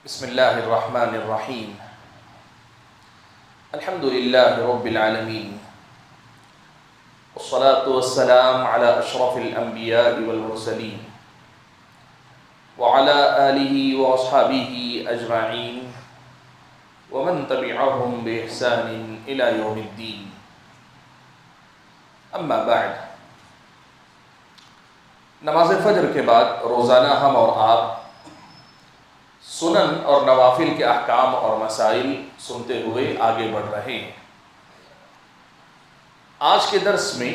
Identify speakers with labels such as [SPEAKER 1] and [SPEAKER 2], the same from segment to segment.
[SPEAKER 1] بسم اللہ الرحمن الرحیم الحمد للہ رب العالمین والصلاة والسلام على اشرف الانبیاء والمرسلین وعلى آلہ واصحابہ اجمعین ومن تبعهم بإحسان الى یوم الدین. اما بعد، نماز فجر کے بعد روزانہ ہم اور آپ سنن اور نوافل کے احکام اور مسائل سنتے ہوئے آگے بڑھ رہے ہیں. آج کے درس میں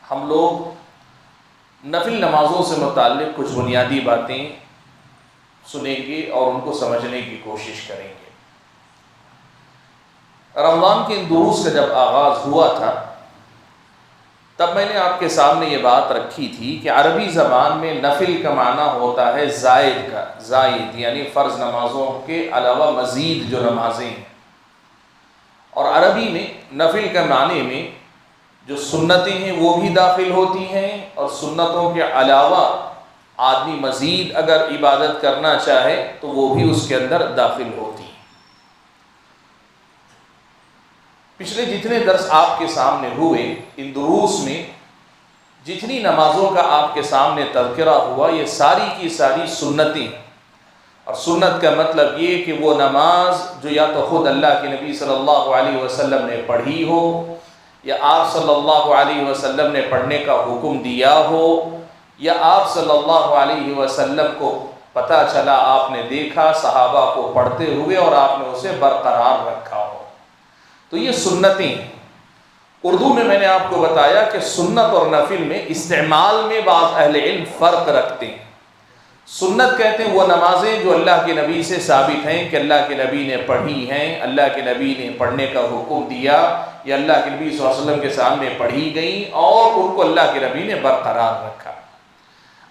[SPEAKER 1] ہم لوگ نفل نمازوں سے متعلق کچھ بنیادی باتیں سنیں گے اور ان کو سمجھنے کی کوشش کریں گے. رمضان کے ان دروس کا جب آغاز ہوا تھا تب میں نے آپ کے سامنے یہ بات رکھی تھی کہ عربی زبان میں نفل کا معنی ہوتا ہے زائد یعنی فرض نمازوں کے علاوہ مزید جو نمازیں ہیں، اور عربی میں نفل کے معنی میں جو سنتیں ہیں وہ بھی داخل ہوتی ہیں، اور سنتوں کے علاوہ آدمی مزید اگر عبادت کرنا چاہے تو وہ بھی اس کے اندر داخل ہوتی ہیں. پچھلے جتنے درس آپ کے سامنے ہوئے، ان دروس میں جتنی نمازوں کا آپ کے سامنے تذکرہ ہوا یہ ساری کی ساری سنتیں، اور سنت کا مطلب یہ کہ وہ نماز جو یا تو خود اللہ کے نبی صلی اللہ علیہ وسلم نے پڑھی ہو، یا آپ صلی اللہ علیہ وسلم نے پڑھنے کا حکم دیا ہو، یا آپ صلی اللہ علیہ وسلم کو پتہ چلا، آپ نے دیکھا صحابہ کو پڑھتے ہوئے اور آپ نے اسے برقرار رکھا ہو، تو یہ سنتیں. اردو میں نے آپ کو بتایا کہ سنت اور نفل میں استعمال میں بعض اہل علم فرق رکھتے ہیں. سنت کہتے ہیں وہ نمازیں جو اللہ کے نبی سے ثابت ہیں کہ اللہ کے نبی نے پڑھی ہیں، اللہ کے نبی نے پڑھنے کا حکم دیا، یا اللہ کے نبی صلی اللہ علیہ وسلم کے سامنے پڑھی گئیں اور ان کو اللہ کے نبی نے برقرار رکھا.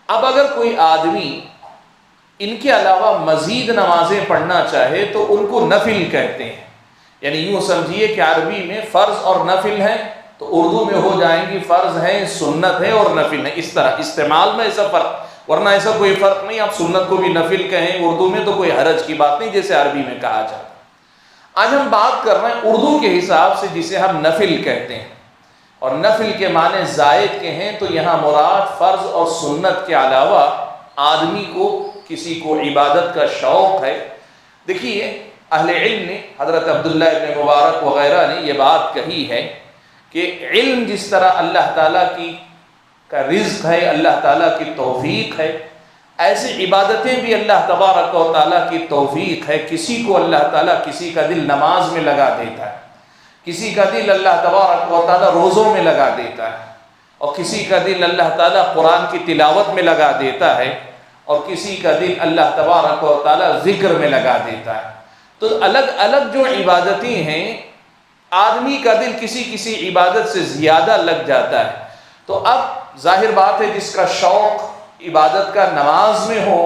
[SPEAKER 1] اب اگر کوئی آدمی ان کے علاوہ مزید نمازیں پڑھنا چاہے تو ان کو نفل کہتے ہیں. یعنی یوں سمجھیے کہ عربی میں فرض اور نفل ہیں تو اردو میں ہو جائیں گی فرض ہیں، سنت ہے اور نفل ہے. اس طرح استعمال میں ایسا فرق، ورنہ ایسا کوئی فرق نہیں. آپ سنت کو بھی نفل کہیں اردو میں تو کوئی حرج کی بات نہیں جیسے عربی میں کہا جاتا. آج ہم بات کر رہے ہیں اردو کے حساب سے جسے ہم نفل کہتے ہیں، اور نفل کے معنی زائد کے ہیں، تو یہاں مراد فرض اور سنت کے علاوہ آدمی کو کسی کو عبادت کا شوق ہے. دیکھیے اہل علم نے، حضرت عبداللہ ابن مبارک وغیرہ نے یہ بات کہی ہے کہ علم جس طرح اللہ تعالیٰ کا رزق ہے، اللہ تعالیٰ کی توفیق ہے، ایسی عبادتیں بھی اللہ تبارک و تعالیٰ کی توفیق ہے. کسی کو اللہ تعالیٰ کسی کا دل نماز میں لگا دیتا ہے، کسی کا دل اللہ تبارک و تعالیٰ روزوں میں لگا دیتا ہے، اور کسی کا دل اللہ تعالیٰ قرآن کی تلاوت میں لگا دیتا ہے، اور کسی کا دل اللہ تبارک و تعالیٰ ذکر میں لگا دیتا ہے. تو الگ الگ جو عبادتیں ہیں آدمی کا دل کسی کسی عبادت سے زیادہ لگ جاتا ہے. تو اب ظاہر بات ہے جس کا شوق عبادت کا نماز میں ہو،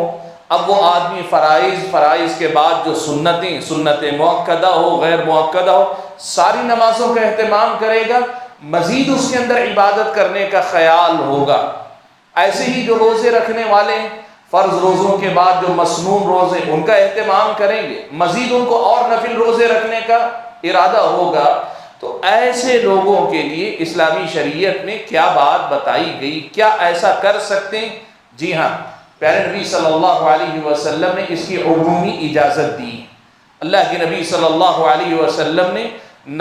[SPEAKER 1] اب وہ آدمی فرائض کے بعد جو سنت مؤکدہ ہو غیر مؤکدہ ہو ساری نمازوں کا اہتمام کرے گا، مزید اس کے اندر عبادت کرنے کا خیال ہوگا. ایسے ہی جو روزے رکھنے والے ہیں فرض روزوں کے بعد جو مسنون روزے ان کا اہتمام کریں گے، مزید ان کو اور نفل روزے رکھنے کا ارادہ ہوگا. تو ایسے لوگوں کے لیے اسلامی شریعت میں کیا بات بتائی گئی، کیا ایسا کر سکتے ہیں؟ جی ہاں، پیارے نبی صلی اللہ علیہ وسلم نے اس کی عمومی اجازت دی. اللہ کے نبی صلی اللہ علیہ وسلم نے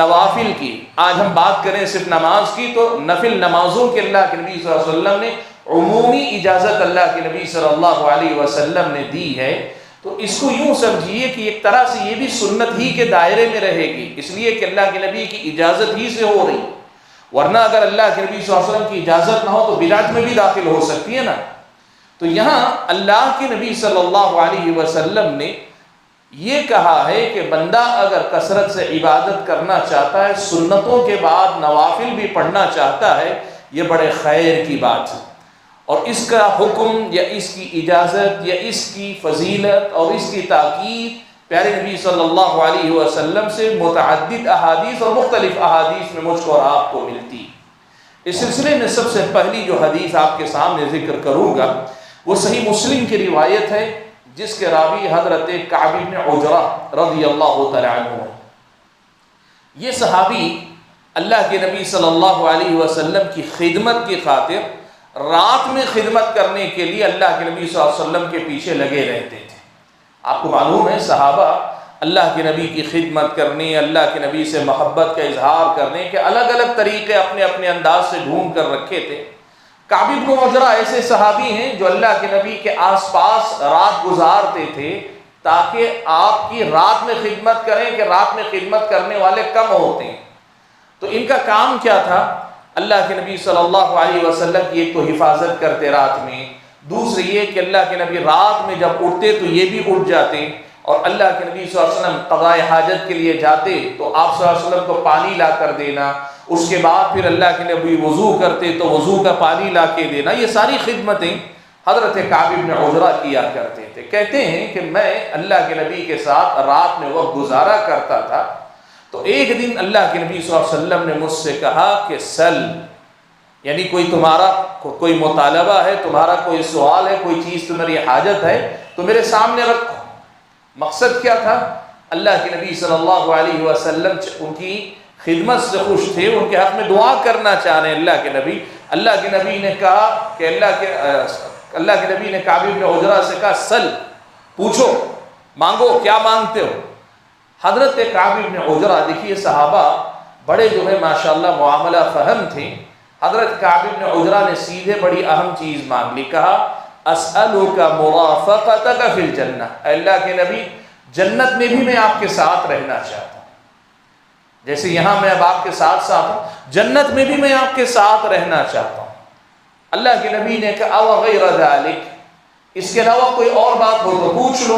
[SPEAKER 1] نوافل کی، آج ہم بات کریں صرف نماز کی تو نفل نمازوں کے اللہ کے نبی صلی اللہ علیہ وسلم نے عمومی اجازت اللہ کے نبی صلی اللہ علیہ وسلم نے دی ہے. تو اس کو یوں سمجھیے کہ ایک طرح سے یہ بھی سنت ہی کے دائرے میں رہے گی، اس لیے کہ اللہ کے نبی کی اجازت ہی سے ہو رہی. ورنہ اگر اللہ کے نبی صلی اللہ علیہ وسلم کی اجازت نہ ہو تو بدعت میں بھی داخل ہو سکتی ہے نا. تو یہاں اللہ کے نبی صلی اللہ علیہ وسلم نے یہ کہا ہے کہ بندہ اگر کثرت سے عبادت کرنا چاہتا ہے، سنتوں کے بعد نوافل بھی پڑھنا چاہتا ہے، یہ بڑے خیر کی بات ہے. اور اس کا حکم یا اس کی اجازت یا اس کی فضیلت اور اس کی تاکید پیارے نبی صلی اللہ علیہ وسلم سے متعدد احادیث اور مختلف احادیث میں مجھ کو اور آپ کو ملتی. اس سلسلے میں سب سے پہلی جو حدیث آپ کے سامنے ذکر کروں گا وہ صحیح مسلم کی روایت ہے، جس کے راوی حضرت کعب بن عجرہ رضی اللہ تعالی عنہ. یہ صحابی اللہ کے نبی صلی اللہ علیہ وسلم کی خدمت کی خاطر رات میں خدمت کرنے کے لیے اللہ کے نبی صلی اللہ علیہ وسلم کے پیچھے لگے رہتے تھے. آپ کو معلوم ہے صحابہ اللہ کے نبی کی خدمت کرنے، اللہ کے نبی سے محبت کا اظہار کرنے کے الگ الگ طریقے اپنے اپنے انداز سے ڈھونڈ کر رکھے تھے. کعب بن عجرہ ایسے صحابی ہیں جو اللہ کے نبی کے آس پاس رات گزارتے تھے تاکہ آپ کی رات میں خدمت کریں، کہ رات میں خدمت کرنے والے کم ہوتے ہیں. تو ان کا کام کیا تھا؟ اللہ کے نبی صلی اللہ علیہ وسلم کی ایک تو حفاظت کرتے رات میں، دوسری یہ کہ اللہ کے نبی رات میں جب اٹھتے تو یہ بھی اٹھ جاتے، اور اللہ کے نبی صلی اللہ علیہ وسلم قضاء حاجت کے لیے جاتے تو آپ صلی اللہ علیہ وسلم کو پانی لا کر دینا، اس کے بعد پھر اللہ کے نبی وضو کرتے تو وضو کا پانی لا کے دینا. یہ ساری خدمتیں حضرت کعب بن عجرہ کیا کرتے تھے. کہتے ہیں کہ میں اللہ کے نبی کے ساتھ رات میں وقت گزارا کرتا تھا. تو ایک دن اللہ کے نبی صلی اللہ علیہ وسلم نے مجھ سے کہا کہ سل، یعنی تمہارا کوئی مطالبہ ہے، تمہارا کوئی سوال ہے، کوئی چیز تمہاری حاجت ہے تو میرے سامنے رکھو. مقصد کیا تھا؟ اللہ کے نبی صلی اللہ علیہ وسلم ان کی خدمت سے خوش تھے، ان کے حق میں دعا کرنا چاہ رہے ہیں اللہ کے نبی. اللہ کے نبی نے کہا کہ اللہ کے نبی نے کعب بن عجرہ سے کہا سل، پوچھو، مانگو، کیا مانگتے ہو؟ حضرت کعب بن عجرہ، دیکھیے صحابہ بڑے جو ہے ماشاءاللہ معاملہ فہم تھے. حضرت کعب بن عجرہ نے سیدھے بڑی اہم چیز مانگ لی. کہا اسألک مرافقتک فی الجنہ، اے اللہ کے نبی جنت میں بھی میں آپ کے ساتھ رہنا چاہتا ہوں. جیسے یہاں میں اب آپ کے ساتھ ساتھ ہوں، جنت میں بھی میں آپ کے ساتھ رہنا چاہتا ہوں. اللہ کے نبی نے کہا او غیر ذلک، اس کے علاوہ کوئی اور بات ہو تو پوچھ لو.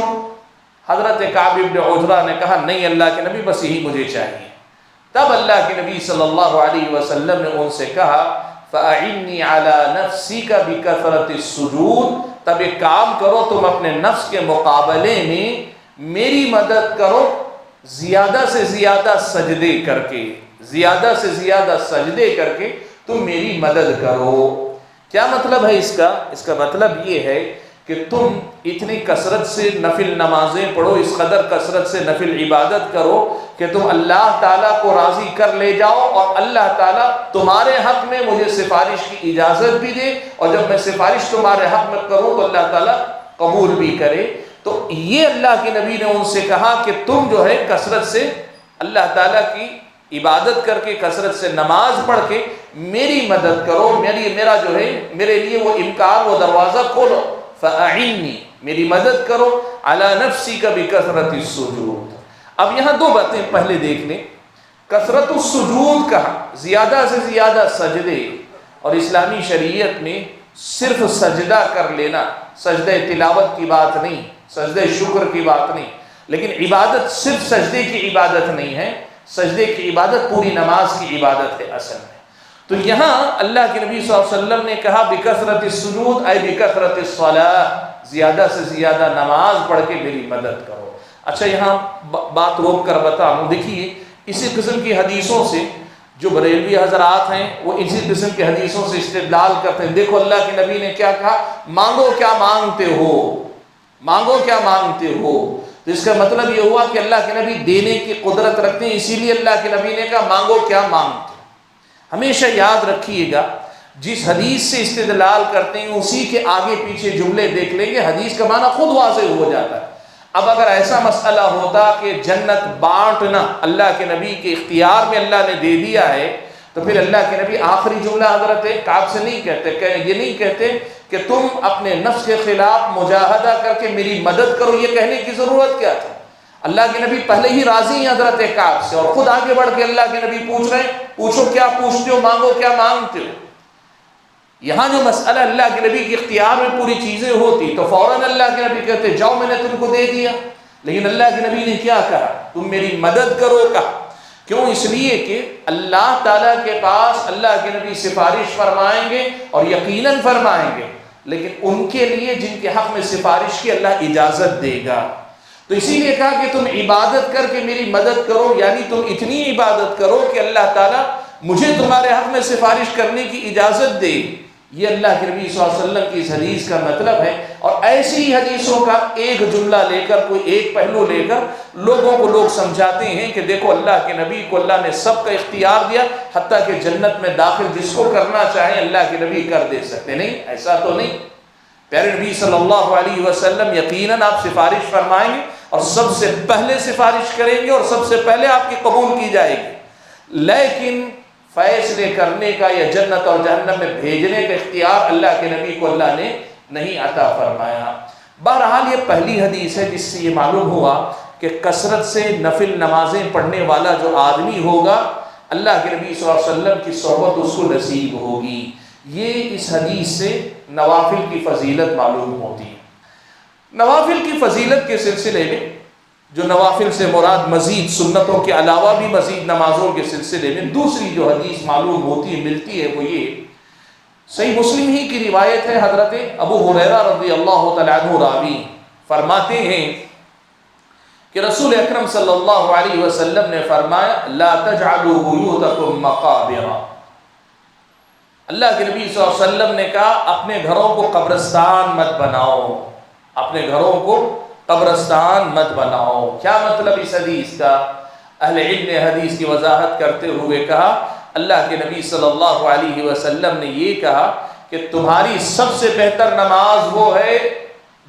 [SPEAKER 1] حضرت کعب بن عجرہ نے کہا نہیں اللہ کے نبی بس یہی مجھے چاہیے. تب اللہ کے نبی صلی اللہ علیہ وسلم نے ان سے کہا فَأَعِنِّي عَلَى نَفْسِكَ بِكَثْرَةِ السُّجُودِ، تب ایک کام کرو، تم اپنے نفس کے مقابلے میں میری مدد کرو زیادہ سے زیادہ سجدے کر کے، زیادہ سے زیادہ سجدے کر کے تم میری مدد کرو. کیا مطلب ہے اس کا؟ اس کا مطلب یہ ہے کہ تم اتنی کثرت سے نفل نمازیں پڑھو، اس قدر کثرت سے نفل عبادت کرو کہ تم اللہ تعالیٰ کو راضی کر لے جاؤ، اور اللہ تعالیٰ تمہارے حق میں مجھے سفارش کی اجازت بھی دے، اور جب میں سفارش تمہارے حق میں کروں تو اللہ تعالیٰ قبول بھی کرے. تو یہ اللہ کے نبی نے ان سے کہا کہ تم جو ہے کثرت سے اللہ تعالیٰ کی عبادت کر کے، کثرت سے نماز پڑھ کے میری مدد کرو، میرا جو ہے میرے لیے وہ امکان، وہ دروازہ کھولو. فَأَعِنِّي، میری مدد کرو، عَلَى نَفْسِكَ بِكَثْرَةِ السُّجُودِ. اب یہاں دو باتیں پہلے دیکھ لیں. کثرت السجود کہا، زیادہ سے زیادہ سجدے، اور اسلامی شریعت میں صرف سجدہ کر لینا، سجدہ تلاوت کی بات نہیں، سجدہ شکر کی بات نہیں، لیکن عبادت صرف سجدے کی عبادت نہیں ہے، سجدے کی عبادت پوری نماز کی عبادت ہے اصل میں. تو یہاں اللہ کے نبی صلی اللہ علیہ وسلم نے کہا بکثرت السجود اے بکثرت الصلاۃ، زیادہ سے زیادہ نماز پڑھ کے میری مدد کرو. اچھا یہاں بات روک کر بتاؤں، دیکھیے اسی قسم کی حدیثوں سے جو بریلوی حضرات ہیں وہ اسی قسم کی حدیثوں سے استدلال کرتے ہیں. دیکھو اللہ کے نبی نے کیا کہا، مانگو کیا مانگتے ہو، مانگو کیا مانگتے ہو. تو اس کا مطلب یہ ہوا کہ اللہ کے نبی دینے کی قدرت رکھتے ہیں، اسی لیے اللہ کے نبی نے کہا مانگو کیا مانگتے. ہمیشہ یاد رکھیے گا جس حدیث سے استدلال کرتے ہیں اسی کے آگے پیچھے جملے دیکھ لیں گے، حدیث کا معنی خود واضح ہو جاتا ہے. اب اگر ایسا مسئلہ ہوتا کہ جنت بانٹنا اللہ کے نبی کے اختیار میں اللہ نے دے دیا ہے، تو پھر اللہ کے نبی آخری جملہ حضرت کعب سے نہیں کہتے، یہ نہیں کہتے کہ تم اپنے نفس کے خلاف مجاہدہ کر کے میری مدد کرو. یہ کہنے کی ضرورت کیا تھا؟ اللہ کے نبی پہلے ہی راضی ہیں حضرت کعب سے، اور خود آگے بڑھ کے اللہ کے نبی پوچھ رہے ہیں پوچھو کیا پوچھتے ہو، مانگو کیا مانگتے ہو. یہاں جو مسئلہ اللہ کے نبی کے اختیار میں پوری چیزیں ہوتی تو فوراً اللہ کے نبی کہتے جاؤ میں نے تم کو دے دیا. لیکن اللہ کے نبی نے کیا کہا؟ تم میری مدد کرو کہا. کیوں؟ اس لیے کہ اللہ تعالیٰ کے پاس اللہ کے نبی سفارش فرمائیں گے، اور یقیناً فرمائیں گے، لیکن ان کے لیے جن کے حق میں سفارش کی اللہ اجازت دے گا. تو اسی لیے کہا کہ تم عبادت کر کے میری مدد کرو، یعنی تم اتنی عبادت کرو کہ اللہ تعالیٰ مجھے تمہارے حق میں سفارش کرنے کی اجازت دے. یہ اللہ کے نبی صلی اللہ علیہ وسلم کی اس حدیث کا مطلب ہے۔ اور ایسی ہی حدیثوں کا ایک جملہ لے کر، کوئی ایک پہلو لے کر لوگوں کو لوگ سمجھاتے ہیں کہ دیکھو اللہ کے نبی کو اللہ نے سب کا اختیار دیا، حتیٰ کہ جنت میں داخل جس کو کرنا چاہیں اللہ کے نبی کر دے سکتے۔ نہیں، ایسا تو نہیں۔ پیارے نبی صلی اللہ علیہ وسلم یقیناً آپ سفارش فرمائیں گے اور سب سے پہلے سفارش کریں گے اور سب سے پہلے آپ کی قبول کی جائے گی، لیکن فیصلے کرنے کا یا جنت اور جہنم میں بھیجنے کا اختیار اللہ کے نبی کو اللہ نے نہیں عطا فرمایا۔ بہرحال یہ پہلی حدیث ہے جس سے یہ معلوم ہوا کہ کثرت سے نفل نمازیں پڑھنے والا جو آدمی ہوگا اللہ کے نبی صلی اللہ علیہ وسلم کی صحبت اس کو نصیب ہوگی۔ یہ اس حدیث سے نوافل کی فضیلت معلوم ہوتی ہے۔ نوافل کی فضیلت کے سلسلے میں، جو نوافل سے مراد مزید سنتوں کے علاوہ بھی مزید نمازوں کے سلسلے میں دوسری جو حدیث معلوم ہوتی ہے، ملتی ہے، وہ یہ صحیح مسلم ہی کی روایت ہے۔ حضرت ابو ہریرہ رضی اللہ تعالیٰ عنہ راوی فرماتے ہیں کہ رسول اکرم صلی اللہ علیہ وسلم نے فرمایا لا تجعلوا بیوتکم مقابر۔ اللہ کے نبی صلی اللہ علیہ وسلم نے کہا اپنے گھروں کو قبرستان مت بناؤ، اپنے گھروں کو قبرستان مت بناؤ۔ کیا مطلب اس حدیث کا؟ اہل علم نے حدیث کی وضاحت کرتے ہوئے کہا اللہ کے نبی صلی اللہ علیہ وسلم نے یہ کہا کہ تمہاری سب سے بہتر نماز وہ ہے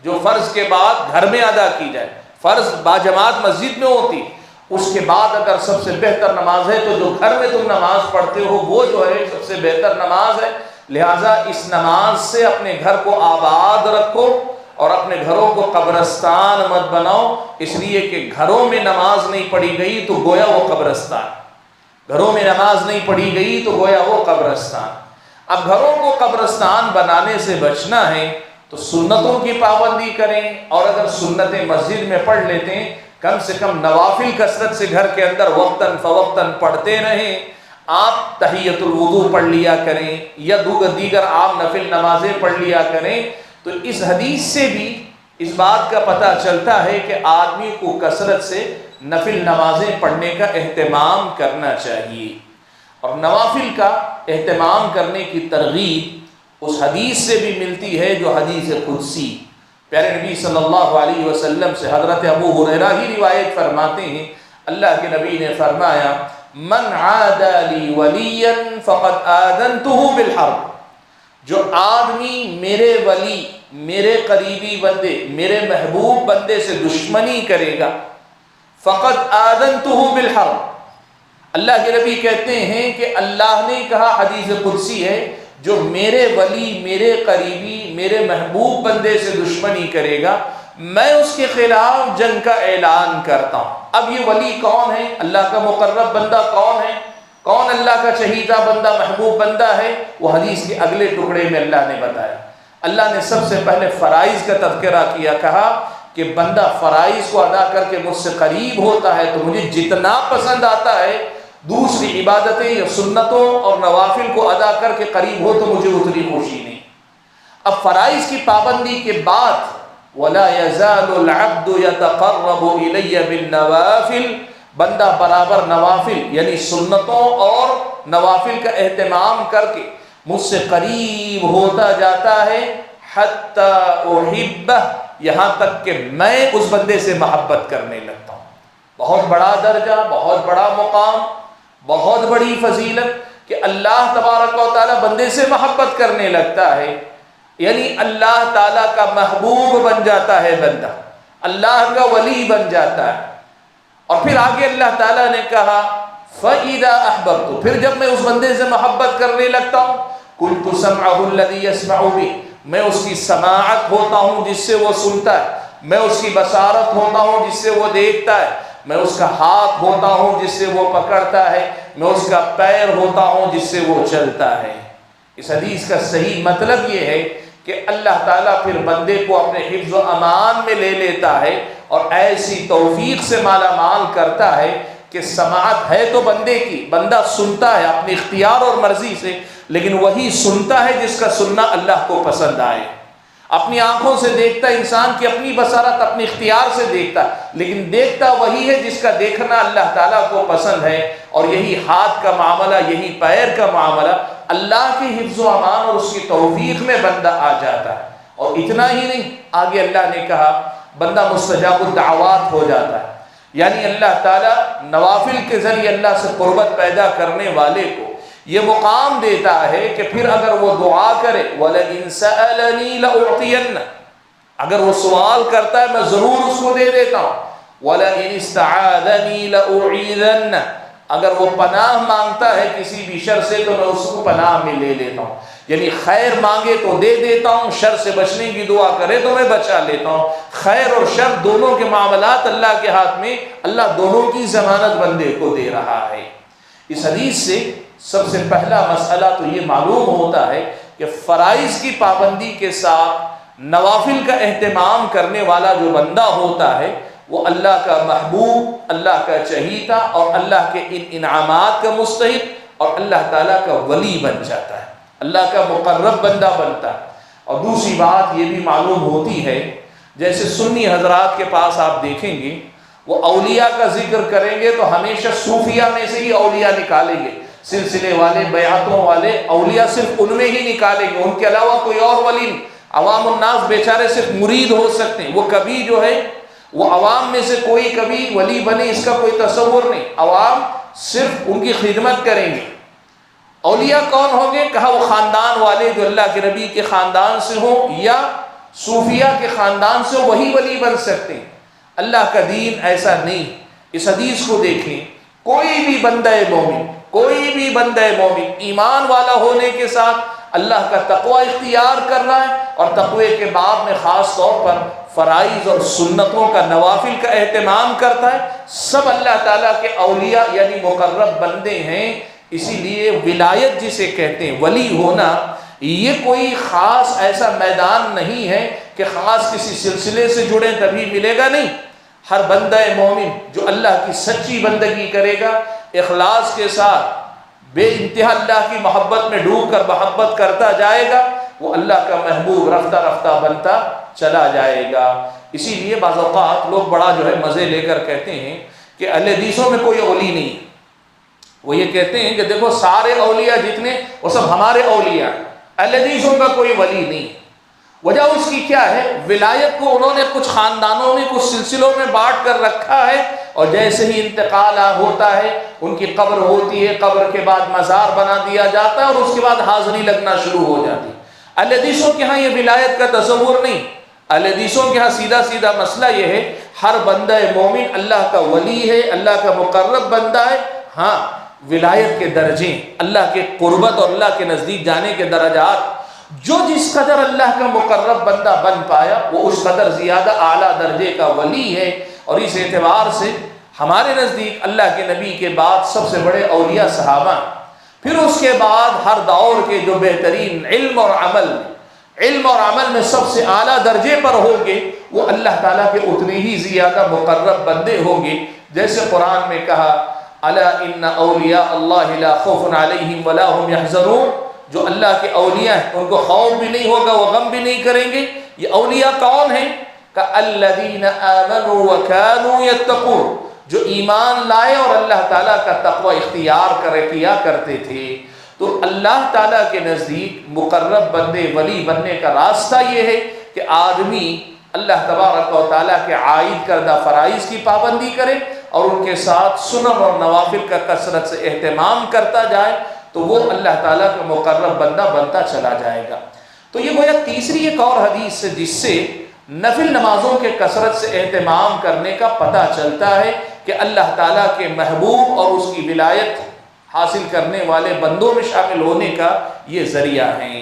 [SPEAKER 1] جو فرض کے بعد گھر میں ادا کی جائے۔ فرض باجماعت مسجد میں ہوتی، اس کے بعد اگر سب سے بہتر نماز ہے تو جو گھر میں تم نماز پڑھتے ہو وہ جو ہے سب سے بہتر نماز ہے۔ لہٰذا اس نماز سے اپنے گھر کو آباد رکھو اور اپنے گھروں کو قبرستان مت بناؤ، اس لیے کہ گھروں میں نماز نہیں پڑھی گئی تو گویا وہ قبرستان، گھروں میں نماز نہیں پڑھی گئی تو گویا وہ قبرستان۔ اب گھروں کو قبرستان بنانے سے بچنا ہے تو سنتوں کی پابندی کریں، اور اگر سنتیں مسجد میں پڑھ لیتے ہیں کم سے کم نوافل کثرت سے گھر کے اندر وقتاً فوقتاً پڑھتے رہیں۔ آپ تحیۃ الوضو پڑھ لیا کریں یا دیگر عام نفل نمازیں پڑھ لیا کریں۔ تو اس حدیث سے بھی اس بات کا پتہ چلتا ہے کہ آدمی کو کثرت سے نفل نمازیں پڑھنے کا اہتمام کرنا چاہیے، اور نوافل کا اہتمام کرنے کی ترغیب اس حدیث سے بھی ملتی ہے جو حدیث قدسی پیارے نبی صلی اللہ علیہ وسلم سے حضرت ابو ہریرہ ہی روایت فرماتے ہیں، اللہ کے نبی نے فرمایا من عاد لی ولیا فقد آذنتہ بالحرب۔ جو آدمی میرے ولی، میرے قریبی بندے، میرے محبوب بندے سے دشمنی کرے گا، فقد آذنتہ بالحرب۔ اللہ کے نبی کہتے ہیں کہ اللہ نے کہا، حدیث قدسی ہے، جو میرے ولی، میرے قریبی، میرے محبوب بندے سے دشمنی کرے گا میں اس کے خلاف جنگ کا اعلان کرتا ہوں۔ اب یہ ولی کون ہے؟ اللہ کا مقرب بندہ کون ہے؟ کون اللہ کا چہیتا بندہ، محبوب بندہ ہے؟ وہ حدیث کے اگلے ٹکڑے میں اللہ نے بتایا۔ اللہ نے سب سے پہلے فرائض کا تذکرہ کیا، کہا کہ بندہ فرائض کو ادا کر کے مجھ سے قریب ہوتا ہے تو مجھے جتنا پسند آتا ہے دوسری عبادتیں یا سنتوں اور نوافل کو ادا کر کے قریب ہو تو مجھے اتنی خوشی نہیں۔ اب فرائض کی پابندی کے بعد وَلَا يَزَالُ الْعَبْدُ يَتَقَرَّبُ إِلَيَّ بِالنَّوَافِلِ، بندہ برابر نوافل یعنی سنتوں اور نوافل کا اہتمام کر کے مجھ سے قریب ہوتا جاتا ہے، حَتَّى أُحِبَّهُ، یہاں تک کہ میں اس بندے سے محبت کرنے لگتا ہوں۔ بہت بڑا درجہ، بہت بڑا مقام، بہت بڑی فضیلت کہ اللہ تبارک و تعالیٰ بندے سے محبت کرنے لگتا ہے، یعنی اللہ تعالیٰ کا محبوب بن جاتا ہے بندہ، اللہ کا ولی بن جاتا ہے۔ اور پھر آگے اللہ تعالیٰ نے کہا فَإِذَا أَحْبَبْتُ، پھر جب میں اس بندے سے محبت کرنے لگتا ہوں، كُنْتُ سَمْعَهُ الَّذِي يَسْمَعُ بِهِ، میں اس کی سماعت ہوتا ہوں جس سے وہ سنتا ہے، میں اس کی بصارت ہوتا ہوں جس سے وہ دیکھتا ہے، میں اس کا ہاتھ ہوتا ہوں جس سے وہ پکڑتا ہے، میں اس کا پیر ہوتا ہوں جس سے وہ چلتا ہے۔ اس حدیث کا صحیح مطلب یہ ہے کہ اللہ تعالیٰ پھر بندے کو اپنے حفظ و امان میں لے لیتا ہے اور ایسی توفیق سے مالا مال کرتا ہے کہ سماعت ہے تو بندے کی، بندہ سنتا ہے اپنے اختیار اور مرضی سے، لیکن وہی سنتا ہے جس کا سننا اللہ کو پسند آئے۔ اپنی آنکھوں سے دیکھتا انسان کی اپنی بصارت اپنے اختیار سے دیکھتا، لیکن دیکھتا وہی ہے جس کا دیکھنا اللہ تعالیٰ کو پسند ہے، اور یہی ہاتھ کا معاملہ، یہی پیر کا معاملہ اللہ کے حفظ و امان اور اس کی توفیق میں بندہ آ جاتا ہے۔ اور اتنا ہی نہیں، آگے اللہ نے کہا بندہ مستجاب الدعوات ہو جاتا ہے، یعنی اللہ تعالیٰ نوافل کے ذریعے اللہ سے قربت پیدا کرنے والے کو یہ مقام دیتا ہے کہ پھر اگر وہ دعا کرے وَلَئِن سَأَلَنِي لَأُعْطِيَنَّ، اگر وہ سوال کرتا ہے میں ضرور اس کو دے دیتا ہوں، وَلَئِنِ اسْتَعَاذَنِي لَأُعِيذَنَّ، اگر وہ پناہ مانگتا ہے کسی بھی شر سے تو میں اس کو پناہ میں لے لیتا ہوں، یعنی خیر مانگے تو دے دیتا ہوں، شر سے بچنے کی دعا کرے تو میں بچا لیتا ہوں۔ خیر اور شر دونوں کے معاملات اللہ کے ہاتھ میں، اللہ دونوں کی ضمانت بندے کو دے رہا ہے۔ اس حدیث سے سب سے پہلا مسئلہ تو یہ معلوم ہوتا ہے کہ فرائض کی پابندی کے ساتھ نوافل کا اہتمام کرنے والا جو بندہ ہوتا ہے وہ اللہ کا محبوب، اللہ کا چہیتا اور اللہ کے ان انعامات کا مستحق اور اللہ تعالیٰ کا ولی بن جاتا ہے، اللہ کا مقرب بندہ بنتا ہے۔ اور دوسری بات یہ بھی معلوم ہوتی ہے، جیسے سنی حضرات کے پاس آپ دیکھیں گے وہ اولیاء کا ذکر کریں گے تو ہمیشہ صوفیہ میں سے ہی اولیاء نکالیں گے، سلسلے والے، بیعتوں والے اولیاء صرف ان میں ہی نکالیں گے، ان کے علاوہ کوئی اور ولی نہیں۔ عوام الناس بیچارے صرف مرید ہو سکتے ہیں، وہ کبھی جو ہے وہ عوام میں سے کوئی کبھی ولی بنے اس کا کوئی تصور نہیں، عوام صرف ان کی خدمت کریں گے۔ اولیاء کون ہوں گے؟ کہا وہ خاندان والے جو اللہ کے نبی کے خاندان سے ہوں یا صوفیہ کے خاندان سے ہوں، وہی ولی بن سکتے ہیں۔ اللہ کا دین ایسا نہیں۔ اس حدیث کو دیکھیں، کوئی بھی بندہ مومن، کوئی بھی بندہ مومن ایمان والا ہونے کے ساتھ اللہ کا تقوی اختیار کر رہا ہے اور تقوی کے باب میں خاص طور پر فرائض اور سنتوں کا، نوافل کا اہتمام کرتا ہے، سب اللہ تعالیٰ کے اولیاء یعنی مقرب بندے ہیں۔ اسی لیے ولایت جسے کہتے ہیں، ولی ہونا، یہ کوئی خاص ایسا میدان نہیں ہے کہ خاص کسی سلسلے سے جڑے تبھی ملے گا، نہیں۔ ہر بندہ مومن جو اللہ کی سچی بندگی کرے گا، اخلاص کے ساتھ بے انتہا اللہ کی محبت میں ڈوب کر محبت کرتا جائے گا، وہ اللہ کا محبوب رفتہ رفتہ بنتا چلا جائے گا۔ اسی لیے بعض اوقات لوگ بڑا جو ہے مزے لے کر کہتے ہیں کہ اہل حدیثوں میں کوئی اولی نہیں۔ وہ یہ کہتے ہیں کہ دیکھو سارے اولیاء جتنے وہ سب ہمارے اولیاء ہیں، اہل حدیثوں کا کوئی ولی نہیں۔ وجہ اس کی کیا ہے؟ ولایت کو انہوں نے کچھ خاندانوں میں، کچھ سلسلوں میں بانٹ کر رکھا ہے، اور جیسے ہی انتقال ہوتا ہے ان کی قبر ہوتی ہے، قبر کے بعد مزار بنا دیا جاتا ہے اور اس کے بعد حاضری لگنا شروع ہو جاتی ہے۔ اہل حدیثوں کے ہاں یہ ولایت کا تصور نہیں۔ اہل حدیثوں کے ہاں سیدھا سیدھا مسئلہ یہ ہے، ہر بندہ مومن اللہ کا ولی ہے، اللہ کا مقرب بندہ ہے۔ ہاں ولایت کے درجے، اللہ کے قربت اور اللہ کے نزدیک جانے کے درجات، جو جس قدر اللہ کا مقرب بندہ بن پایا وہ اس قدر زیادہ اعلیٰ درجے کا ولی ہے۔ اور اس اعتبار سے ہمارے نزدیک اللہ کے نبی کے بعد سب سے بڑے اولیاء صحابہ، پھر اس کے بعد ہر دور کے جو بہترین علم اور عمل میں سب سے اعلیٰ درجے پر ہوں گے وہ اللہ تعالیٰ کے اتنے ہی زیادہ مقرب بندے ہوں گے۔ جیسے قرآن میں کہا الا ان اولیاء اللہ لا خوف علیہم ولا هم يحزنون، جو اللہ کے اولیاء ہیں ان کو خوف بھی نہیں ہوگا، وہ غم بھی نہیں کریں گے۔ یہ اولیاء کون ہیں؟ الذین آمنوا وکانوا یتقون، جو ایمان لائے اور اللہ تعالیٰ کا تقوی اختیار کیا کرتے تھے۔ تو اللہ تعالیٰ کے نزدیک مقرب بندے ولی بننے کا راستہ یہ ہے کہ آدمی اللہ تبارک و تعالیٰ کے عائد کردہ فرائض کی پابندی کرے اور ان کے ساتھ سنن اور نوافل کا کثرت سے اہتمام کرتا جائے، تو وہ اللہ تعالیٰ کا مقرب بندہ بنتا چلا جائے گا۔ تو یہ گویا تیسری ایک اور حدیث ہے جس سے نفل نمازوں کے کثرت سے اہتمام کرنے کا پتہ چلتا ہے کہ اللہ تعالیٰ کے محبوب اور اس کی ولایت حاصل کرنے والے بندوں میں شامل ہونے کا یہ ذریعہ ہیں۔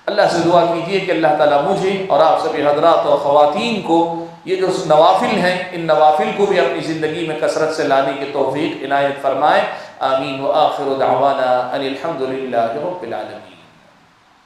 [SPEAKER 1] اللہ سے دعا کیجیے کہ اللہ تعالیٰ مجھے اور آپ سبھی حضرات اور خواتین کو یہ جو نوافل ہیں ان نوافل کو بھی اپنی زندگی میں کثرت سے لانے کی توفیق عنایت فرمائے۔ آمین۔ وآخر دعوانا ان الحمد للہ رب العالمین۔